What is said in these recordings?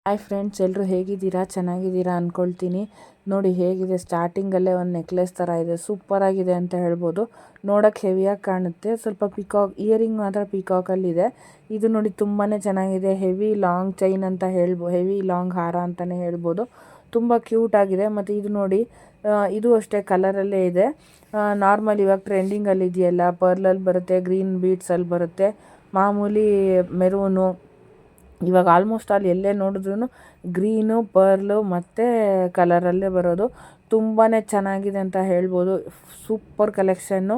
Hi friends, ಎಲ್ಲರೂ ಹೇಗಿದ್ದೀರಾ? ಚೆನ್ನಾಗಿದ್ದೀರಾ ಅಂದ್ಕೊಳ್ತೀನಿ. ನೋಡಿ ಹೇಗಿದೆ, ಸ್ಟಾರ್ಟಿಂಗಲ್ಲೇ ಒಂದು ನೆಕ್ಲೆಸ್ ಥರ ಇದೆ, ಸೂಪರಾಗಿದೆ ಅಂತ ಹೇಳ್ಬೋದು. ನೋಡೋಕ್ಕೆ ಹೆವಿಯಾಗಿ ಕಾಣುತ್ತೆ. ಸ್ವಲ್ಪ ಪಿಕಾಕ್ ಇಯರಿಂಗ್ ಮಾತ್ರ ಪಿಕಾಕಲ್ಲಿದೆ. ಇದು ನೋಡಿ ತುಂಬಾ ಚೆನ್ನಾಗಿದೆ. ಹೆವಿ ಲಾಂಗ್ ಚೈನ್ ಅಂತ ಹೆವಿ ಲಾಂಗ್ ಹಾರ ಅಂತಲೇ ಹೇಳ್ಬೋದು. ತುಂಬ ಕ್ಯೂಟ್ ಆಗಿದೆ. ಮತ್ತು ಇದು ನೋಡಿ, ಇದು ಅಷ್ಟೇ ಕಲರಲ್ಲೇ ಇದೆ. ನಾರ್ಮಲ್ ಇವಾಗ ಟ್ರೆಂಡಿಂಗಲ್ಲಿ ಇದೆಯಲ್ಲ, ಪರ್ಲಲ್ಲಿ ಬರುತ್ತೆ, ಗ್ರೀನ್ ಬೀಡ್ಸಲ್ಲಿ ಬರುತ್ತೆ, ಮಾಮೂಲಿ ಮೆರೂನು. ಇವಾಗ ಆಲ್ಮೋಸ್ಟ್ ಆಲ್ ಎಲ್ಲೇ ನೋಡಿದ್ರೂ ಗ್ರೀನು, ಪರ್ಲು ಮತ್ತು ಕಲರಲ್ಲೇ ಬರೋದು. ತುಂಬಾ ಚೆನ್ನಾಗಿದೆ ಅಂತ ಹೇಳ್ಬೋದು. Super collection.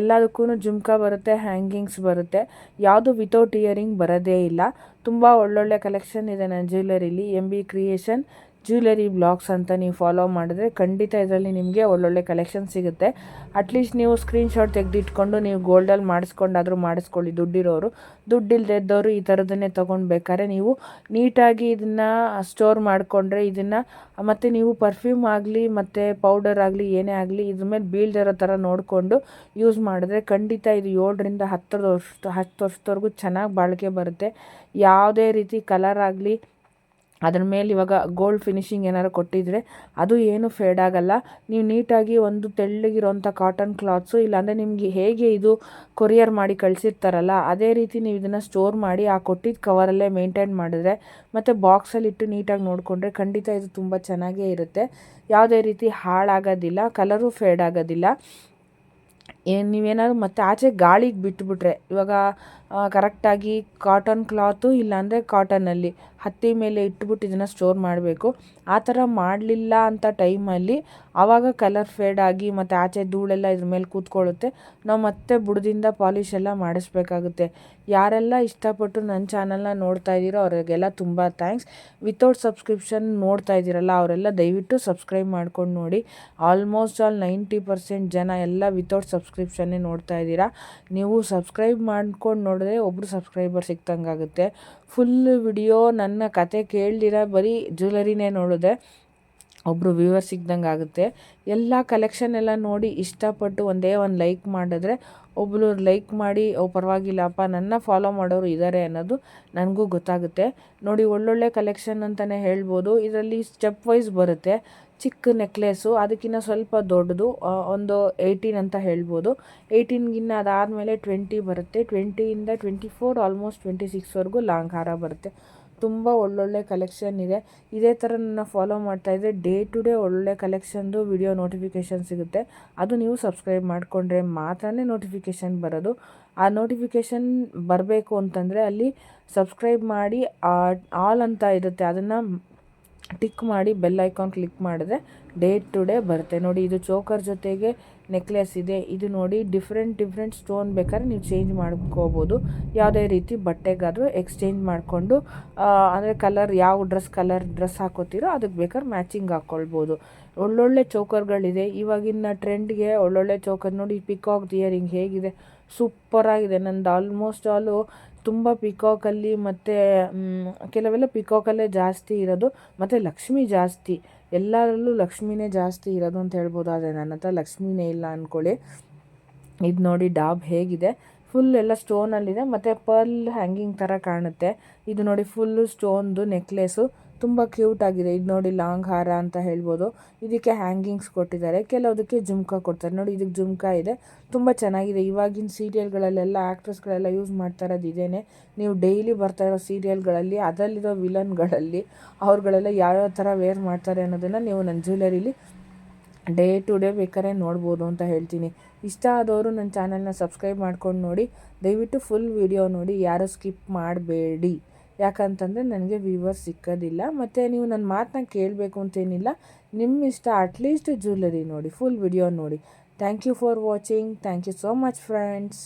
ಎಲ್ಲದಕ್ಕೂ ಜುಮ್ಕಾ ಬರುತ್ತೆ, ಹ್ಯಾಂಗಿಂಗ್ಸ್ ಬರುತ್ತೆ. ಯಾವುದು ವಿತೌಟ್ ಇಯರಿಂಗ್ ಬರೋದೇ ಇಲ್ಲ. ತುಂಬ ಒಳ್ಳೊಳ್ಳೆ ಕಲೆಕ್ಷನ್ ಇದೆ ನನ್ನ ಜ್ಯುವೆಲರಿಲಿ. MB ಕ್ರಿಯೇಷನ್ ಜ್ಯುವೆಲರಿ ಬ್ಲಾಗ್ಸ್ ಅಂತ ನೀವು ಫಾಲೋ ಮಾಡಿದ್ರೆ ಖಂಡಿತ ಇದರಲ್ಲಿ ನಿಮಗೆ ಒಳ್ಳೊಳ್ಳೆ ಕಲೆಕ್ಷನ್ ಸಿಗುತ್ತೆ. ಅಟ್ಲೀಸ್ಟ್ ನೀವು ಸ್ಕ್ರೀನ್ಶಾಟ್ ತೆಗೆದಿಟ್ಕೊಂಡು ನೀವು ಗೋಲ್ಡಲ್ಲಿ ಮಾಡಿಸ್ಕೊಂಡಾದರೂ ಮಾಡಿಸ್ಕೊಳ್ಳಿ. ದುಡ್ಡಿಲ್ಲದವರು ಈ ಥರದನ್ನೇ ತೊಗೊಳ್ಬೇಕಾದ್ರೆ ನೀವು ನೀಟಾಗಿ ಇದನ್ನು ಸ್ಟೋರ್ ಮಾಡಿಕೊಂಡ್ರೆ, ಇದನ್ನು ಮತ್ತು ನೀವು ಪರ್ಫ್ಯೂಮ್ ಆಗಲಿ ಮತ್ತು ಪೌಡರ್ ಆಗಲಿ ಏನೇ ಆಗಲಿ ಇದ್ರ ಮೇಲೆ ಬೀಳ್ದಿರೋ ಥರ ನೋಡಿಕೊಂಡು ಯೂಸ್ ಮಾಡಿದ್ರೆ ಖಂಡಿತ ಇದು 7ರಿಂದ 10 ವರ್ಷದವರೆಗೂ ಚೆನ್ನಾಗಿ ಬಾಳಿಕೆ ಬರುತ್ತೆ. ಯಾವುದೇ ರೀತಿ ಕಲರ್ ಆಗಲಿ, ಅದ್ರ ಮೇಲೆ ಇವಾಗ ಗೋಲ್ಡ್ ಫಿನಿಶಿಂಗ್ ಏನಾರು ಕೊಟ್ಟಿದ್ರೆ ಅದು ಏನು ಫೇಡ್ ಆಗಲ್ಲ. ನೀವು ನೀಟಾಗಿ ಒಂದು ತೆಳ್ಳಗಿರೋಂಥ ಕಾಟನ್ ಕ್ಲಾತ್ಸು, ಇಲ್ಲಾಂದರೆ ನಿಮಗೆ ಹೇಗೆ ಇದು ಕೊರಿಯರ್ ಮಾಡಿ ಕಳಿಸಿರ್ತಾರಲ್ಲ ಅದೇ ರೀತಿ ನೀವು ಇದನ್ನು ಸ್ಟೋರ್ ಮಾಡಿ ಆ ಕೊಟ್ಟಿದ್ದ ಕವರಲ್ಲೇ ಮೇಂಟೈನ್ ಮಾಡಿದ್ರೆ ಮತ್ತು ಬಾಕ್ಸಲ್ಲಿ ಇಟ್ಟು ನೀಟಾಗಿ ನೋಡಿಕೊಂಡ್ರೆ ಖಂಡಿತ ಇದು ತುಂಬ ಚೆನ್ನಾಗೇ ಇರುತ್ತೆ. ಯಾವುದೇ ರೀತಿ ಹಾಳಾಗೋದಿಲ್ಲ, ಕಲರು ಫೇಡ್ ಆಗೋದಿಲ್ಲ. ನೀವೇನಾದ್ರು ಮತ್ತು ಆಚೆ ಗಾಳಿಗೆ ಬಿಟ್ಟುಬಿಟ್ರೆ, ಇವಾಗ ಕರೆಕ್ಟಾಗಿ ಕಾಟನ್ ಕ್ಲಾತು ಇಲ್ಲಾಂದರೆ ಕಾಟನಲ್ಲಿ ಹತ್ತಿ ಮೇಲೆ ಇಟ್ಬಿಟ್ಟು ಇದನ್ನು ಸ್ಟೋರ್ ಮಾಡಬೇಕು. ಆ ಥರ ಮಾಡಲಿಲ್ಲ ಅಂತ ಟೈಮಲ್ಲಿ ಆವಾಗ ಕಲರ್ ಫೇಡ್ ಆಗಿ ಮತ್ತು ಆಚೆ ಧೂಳೆಲ್ಲ ಇದ್ರ ಮೇಲೆ ಕೂತ್ಕೊಳ್ಳುತ್ತೆ. ನಾವು ಮತ್ತೆ ಬುಡದಿಂದ ಪಾಲಿಶ್ ಎಲ್ಲ ಮಾಡಿಸ್ಬೇಕಾಗುತ್ತೆ. ಯಾರೆಲ್ಲ ಇಷ್ಟಪಟ್ಟು ನನ್ನ ಚಾನಲ್ನ ನೋಡ್ತಾ ಇದ್ದೀರೋ ಅವರಿಗೆಲ್ಲ ತುಂಬ ಥ್ಯಾಂಕ್ಸ್. ವಿತೌಟ್ ಸಬ್ಸ್ಕ್ರಿಪ್ಷನ್ ನೋಡ್ತಾ ಇದ್ದೀರಲ್ಲ ಅವರೆಲ್ಲ ದಯವಿಟ್ಟು ಸಬ್ಸ್ಕ್ರೈಬ್ ಮಾಡ್ಕೊಂಡು ನೋಡಿ. ಆಲ್ಮೋಸ್ಟ್ ಆಲ್ 90% ಜನ ಎಲ್ಲ ವಿತೌಟ್ ಸಬ್ಸ್ಕ್ರಿಪ್ಷನ್ನೇ ನೋಡ್ತಾ ಇದ್ದೀರಾ. ನೀವು ಸಬ್ಸ್ಕ್ರೈಬ್ ಮಾಡ್ಕೊಂಡು ನೋಡಿದ್ರೆ ಒಬ್ಬರು ಸಬ್ಸ್ಕ್ರೈಬರ್ ಸಿಕ್ತಂಗಾಗುತ್ತೆ. ಫುಲ್ ವಿಡಿಯೋ ನನ್ನ ಕತೆ ಕೇಳ್ದಿರ ಬರೀ ಜ್ಯುವೆಲರಿನೇ ನೋಡಿದೆ ಒಬ್ಬರು ವ್ಯೂವರ್ ಸಿಗ್ದಂಗೆ ಆಗುತ್ತೆ. ಎಲ್ಲ ಕಲೆಕ್ಷನ್ ಎಲ್ಲ ನೋಡಿ ಇಷ್ಟಪಟ್ಟು ಒಂದೇ ಒಂದು ಲೈಕ್ ಮಾಡಿದ್ರೆ, ಒಬ್ಬರು ಲೈಕ್ ಮಾಡಿ ಪರವಾಗಿಲ್ಲಪ್ಪ ನನ್ನ ಫಾಲೋ ಮಾಡೋರು ಇದ್ದಾರೆ ಅನ್ನೋದು ನನಗೂ ಗೊತ್ತಾಗುತ್ತೆ. ನೋಡಿ ಒಳ್ಳೊಳ್ಳೆ ಕಲೆಕ್ಷನ್ ಅಂತಲೇ ಹೇಳ್ಬೋದು. ಇದರಲ್ಲಿ ಸ್ಟೆಪ್ ವೈಸ್ ಬರುತ್ತೆ. ಚಿಕ್ಕ ನೆಕ್ಲೆಸು ಅದಕ್ಕಿಂತ ಸ್ವಲ್ಪ ದೊಡ್ಡದು, ಒಂದು 18 ಅಂತ ಹೇಳ್ಬೋದು. 18ಗಿನ್ನ ಅದಾದಮೇಲೆ 20 ಬರುತ್ತೆ. 20ಇಂದ 24 ಆಲ್ಮೋಸ್ಟ್ 26ವರೆಗೂ ಲಾಂಗ್ ಹಾರ ಬರುತ್ತೆ. ತುಂಬ ಒಳ್ಳೊಳ್ಳೆ ಕಲೆಕ್ಷನ್ ಇದೆ. ಇದೇ ಥರ ನನ್ನ ಫಾಲೋ ಮಾಡ್ತಾಯಿದ್ರೆ ಡೇ ಟು ಡೇ ಒಳ್ಳೊಳ್ಳೆ ಕಲೆಕ್ಷನ್ದು ವಿಡಿಯೋ ನೋಟಿಫಿಕೇಷನ್ ಸಿಗುತ್ತೆ. ಅದು ನೀವು ಸಬ್ಸ್ಕ್ರೈಬ್ ಮಾಡಿಕೊಂಡ್ರೆ ಮಾತ್ರನೇ ನೋಟಿಫಿಕೇಷನ್ ಬರೋದು. ಆ ನೋಟಿಫಿಕೇಷನ್ ಬರಬೇಕು ಅಂತಂದರೆ ಅಲ್ಲಿ ಸಬ್ಸ್ಕ್ರೈಬ್ ಮಾಡಿ ಆಲ್ ಅಂತ ಇರುತ್ತೆ, ಅದನ್ನು ಟಿಕ್ ಮಾಡಿ ಬೆಲ್ ಐಕಾನ್ ಕ್ಲಿಕ್ ಮಾಡಿದ್ರೆ ಡೇ ಟು ಡೇ ಬರುತ್ತೆ. ನೋಡಿ ಇದು ಚೋಕರ್ ಜೊತೆಗೆ ನೆಕ್ಲೆಸ್ ಇದೆ. ಇದು ನೋಡಿ ಡಿಫ್ರೆಂಟ್ ಸ್ಟೋನ್ ಬೇಕಾದ್ರೆ ನೀವು ಚೇಂಜ್ ಮಾಡ್ಕೋಬೋದು. ಯಾವುದೇ ರೀತಿ ಬಟ್ಟೆಗಾದರೂ ಎಕ್ಸ್ಚೇಂಜ್ ಮಾಡಿಕೊಂಡು, ಅಂದರೆ ಕಲರ್ ಯಾವ ಡ್ರೆಸ್ ಹಾಕೋತೀರೋ ಅದಕ್ಕೆ ಬೇಕಾದ್ರೆ ಮ್ಯಾಚಿಂಗ್ ಹಾಕ್ಕೊಳ್ಬೋದು. ಒಳ್ಳೊಳ್ಳೆ ಚೋಕರ್ಗಳಿದೆ. ಇವಾಗಿನ ಟ್ರೆಂಡ್ಗೆ ಒಳ್ಳೊಳ್ಳೆ ಚೋಕರ್ ನೋಡಿ. ಪಿಕಾಕ್ ಇಯರಿಂಗ್ ಹೇಗಿದೆ, ಸೂಪರಾಗಿದೆ. ನಂದು ಆಲ್ಮೋಸ್ಟ್ ಆಲು ತುಂಬ ಪಿಕಾಕಲ್ಲಿ ಮತ್ತು ಕೆಲವೆಲ್ಲ ಪಿಕಾಕಲ್ಲೇ ಜಾಸ್ತಿ ಇರೋದು, ಮತ್ತು ಲಕ್ಷ್ಮಿ ಜಾಸ್ತಿ, ಎಲ್ಲರಲ್ಲೂ ಲಕ್ಷ್ಮಿನೇ ಜಾಸ್ತಿ ಇರೋದು ಅಂತ ಹೇಳ್ಬೋದು. ಆದರೆ ನನ್ನ ಹತ್ರ ಲಕ್ಷ್ಮಿನೇ ಇಲ್ಲ ಅಂದ್ಕೊಳ್ಳಿ. ಇದು ನೋಡಿ ಡಾಬ್ ಹೇಗಿದೆ, ಫುಲ್ ಎಲ್ಲ ಸ್ಟೋನಲ್ಲಿದೆ ಮತ್ತು ಪರ್ಲ್ ಹ್ಯಾಂಗಿಂಗ್ ಥರ ಕಾಣುತ್ತೆ. ಇದು ನೋಡಿ ಫುಲ್ಲು ಸ್ಟೋನ್ದು ನೆಕ್ಲೆಸು, ತುಂಬ ಕ್ಯೂಟ್ ಆಗಿದೆ. ಇದು ನೋಡಿ ಲಾಂಗ್ ಹಾರ ಅಂತ ಹೇಳ್ಬೋದು. ಇದಕ್ಕೆ ಹ್ಯಾಂಗಿಂಗ್ಸ್ ಕೊಟ್ಟಿದ್ದಾರೆ, ಕೆಲವುದಕ್ಕೆ ಜುಮ್ಕಾ ಕೊಡ್ತಾರೆ. ನೋಡಿ ಇದಕ್ಕೆ ಜುಮ್ಕಾ ಇದೆ, ತುಂಬ ಚೆನ್ನಾಗಿದೆ. ಇವಾಗಿನ ಸೀರಿಯಲ್ಗಳಲ್ಲೆಲ್ಲ ಆ್ಯಕ್ಟ್ರೆಸ್ಗಳೆಲ್ಲ ಯೂಸ್ ಮಾಡ್ತಾ ಇರೋದು ಇದೇನೆ. ನೀವು ಡೈಲಿ ಬರ್ತಾ ಇರೋ ಸೀರಿಯಲ್ಗಳಲ್ಲಿ ಅದರಲ್ಲಿರೋ ವಿಲನ್ಗಳಲ್ಲಿ ಅವ್ರುಗಳೆಲ್ಲ ಯಾವ್ಯಾವ ಥರ ವೇರ್ ಮಾಡ್ತಾರೆ ಅನ್ನೋದನ್ನು ನೀವು ನನ್ನ ಜ್ಯುವೆಲರಿಲಿ ಡೇ ಟು ಡೇ ಬೇಕಾದ್ರೆ ನೋಡ್ಬೋದು ಅಂತ ಹೇಳ್ತೀನಿ. ಇಷ್ಟ ಆದವರು ನನ್ನ ಚಾನಲ್ನ ಸಬ್ಸ್ಕ್ರೈಬ್ ಮಾಡ್ಕೊಂಡು ನೋಡಿ. ದಯವಿಟ್ಟು ಫುಲ್ ವಿಡಿಯೋ ನೋಡಿ, ಯಾರೂ ಸ್ಕಿಪ್ ಮಾಡಬೇಡಿ. ಯಾಕಂತಂದರೆ ನನಗೆ ವ್ಯೂವರ್ಸ್ ಸಿಕ್ಕೋದಿಲ್ಲ. ಮತ್ತು ನೀವು ನನ್ನ ಮಾತನ್ನ ಕೇಳಬೇಕು ಅಂತೇನಿಲ್ಲ, ನಿಮ್ಮ ಇಷ್ಟ. ಅಟ್ಲೀಸ್ಟ್ ಜ್ಯುವೆಲರಿ ನೋಡಿ, ಫುಲ್ ವಿಡಿಯೋ ನೋಡಿ. Thank you for watching. Thank you so much friends.